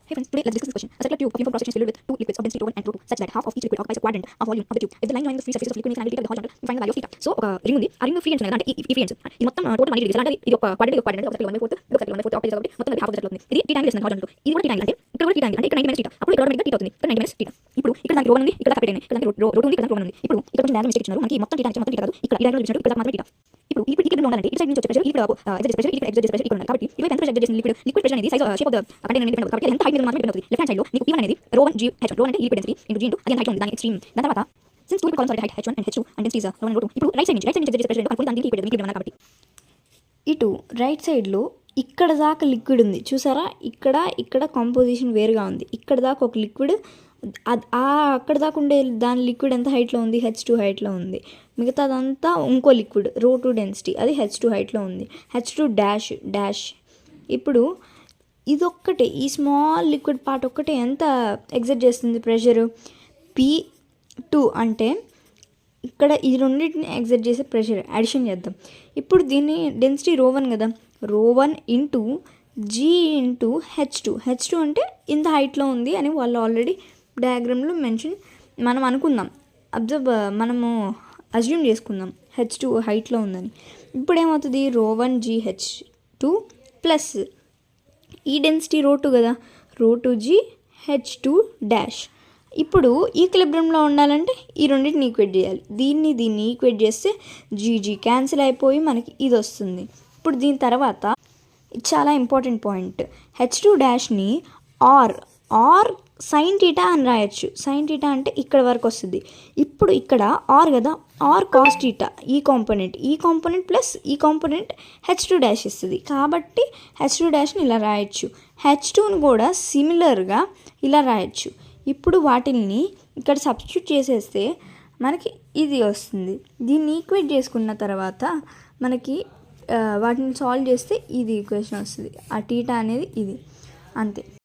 Hey friends, today let's discuss this question. A circular tube of uniform cross section is filled with two liquids of density rho 1 and rho 2 such that half of each liquid occupies a quadrant of volume of the tube. If the line joining the three surfaces of liquid makes an angle theta with the horizontal, you find the value of theta. So ఒక ring ఉంది, ఆ ring free ends ఉన్నాయి అంటే ఈ free ends ఇది మొత్తం total 180 degrees అంటే ఇది ఒక క్వాడ్రంట్ ఒక సర్కిల్ 1/4 ఒక సర్కిల్ 1/4 ఆక్టేజ్ కాబట్టి మొత్తం అది హాఫ్ సర్కిల్ అవుతుంది. ఇది θ యాంగిల్ ఇస్తుంది హారిజాంటల్. ఇది కూడా θ యాంగిల్ అంటే ఇక్కడ కూడా θ యాంగిల్ అంటే ఇక్కడ 90 θ. అప్పుడు ఇక్కడ ఆటోమేటిక్ గా θ అవుతుంది. ఇక్కడ 90 θ. ఇప్పుడు ఇక్కడ దానికి రో ఉంది, ఇక్కడ సెపరేట్ అయినాయి. ఇక్కడ దానికి రో 2 ఉంది, ఇక్కడ దానికి రో 1 ఉంది. ఇప్పుడు ఇక్కడ కొంచెం డయాగ్రమ్ మిస్టేక్ ఇచ్చినారు. మనకి మొత్తం θ మొత్తం θ కాదు. ఇక్కడ ఈ డయాగ్రమ్ చూసినట్టు ఇక్కడ మాత్రమే θ. ఇప్పుడు ఈ లిక్విడ్ ఉండాలంటే ఇటు సైడ్ నుంచి వచ్చే ప్రెషర్ ఇక్కడ ఎగ్జిట్ ప్రెషర్ ఇక్కడ ఎగ్జిట్ ప్రెషర్ ఇక్కడ ఉంది. కాబట్టి ఇటు ఎంత ప్రెషర్ చేసిన లిక్విడ్ ప్రెషర్ అనేది size shape of the container అనేది డిపెండ్ అవుతుంది. కాబట్టి ఎంత హైట్ మీద మాత్రమే డిపెండ్ అవుతుంది. లెఫ్ట్ హ్యాండ్ సైడ్ లో మీకు P1 అనేది rho 1 g h rho అంటే liquid density into g into again height ఉంది దాని ఎక్స్ట్రీమ్. దాని తర్వాత since two columns are height h1 and h2 and densities rho 1 and rho 2. ఇప్పుడు రైట్ సైడ్ నుంచి ఎగ్జిట్ ప్రెషర్ అనుకుంటే దానికి లిక్విడ్ అన్నారు కాబట్టి ఇటు రైట్ సైడ్లో ఇక్కడ దాకా లిక్విడ్ ఉంది చూసారా, ఇక్కడ కాంపోజిషన్ వేరుగా ఉంది. ఇక్కడ దాకా ఒక లిక్విడ్ అక్కడ దాకా ఉండే దాని లిక్విడ్ ఎంత హైట్లో ఉంది, h2 హైట్లో ఉంది. మిగతాదంతా ఇంకో లిక్విడ్ rho 2 డెన్సిటీ అది h2 హైట్లో ఉంది, h2 డాష్. ఇప్పుడు ఇదొక్కటే ఈ స్మాల్ లిక్విడ్ పార్ట్ ఒక్కటే ఎంత ఎగ్జర్ట్ చేస్తుంది ప్రెషర్ P2 అంటే ఇక్కడ ఈ రెండింటిని ఎగ్జర్ట్ చేసే ప్రెషర్ అడిషన్ చేద్దాం. ఇప్పుడు దీన్ని డెన్సిటీ rho 1 కదా, rho 1 into g into h2 అంటే ఇంత హైట్లో ఉంది అని వాళ్ళు ఆల్రెడీ డయాగ్రామ్లో మనం అనుకుందాం, మనము అజ్యూమ్ చేసుకుందాం h2 హైట్లో ఉందని. ఇప్పుడు ఏమవుతుంది rho 1 g h2 ప్లస్ ఈ డెన్సిటీ rho 2 కదా, rho 2 g h2 డాష్. ఇప్పుడు ఈక్విలిబ్రియంలో ఉండాలంటే ఈ రెండింటిని ఈక్వేట్ చేయాలి. దీన్ని ఈక్వేట్ చేస్తే జీజీ క్యాన్సిల్ అయిపోయి మనకి ఇది వస్తుంది. ఇప్పుడు దీని తర్వాత చాలా ఇంపార్టెంట్ పాయింట్, h2 డాష్ని ఆర్ సైన్ టీటా అని రాయొచ్చు. సైన్ టీటా అంటే ఇక్కడ వరకు వస్తుంది. ఇప్పుడు ఇక్కడ ఆర్ కదా, ఆర్ కాస్ టీటా ఈ కాంపోనెంట్ ప్లస్ ఈ కాంపోనెంట్ h2 డాష్ ఇస్తుంది. కాబట్టి h2 డాష్ని ఇలా రాయొచ్చు, h2ని కూడా సిమిలర్గా ఇలా రాయొచ్చు. ఇప్పుడు వాటిల్ని ఇక్కడ సబ్స్టిట్యూట్ చేసేస్తే మనకి ఇది వస్తుంది. దీన్ని ఈక్వేట్ చేసుకున్న తర్వాత మనకి వాటిని సాల్వ్ చేస్తే ఇది ఈక్వేషన్ వస్తుంది. ఆ టీటా అనేది ఇది అంతే.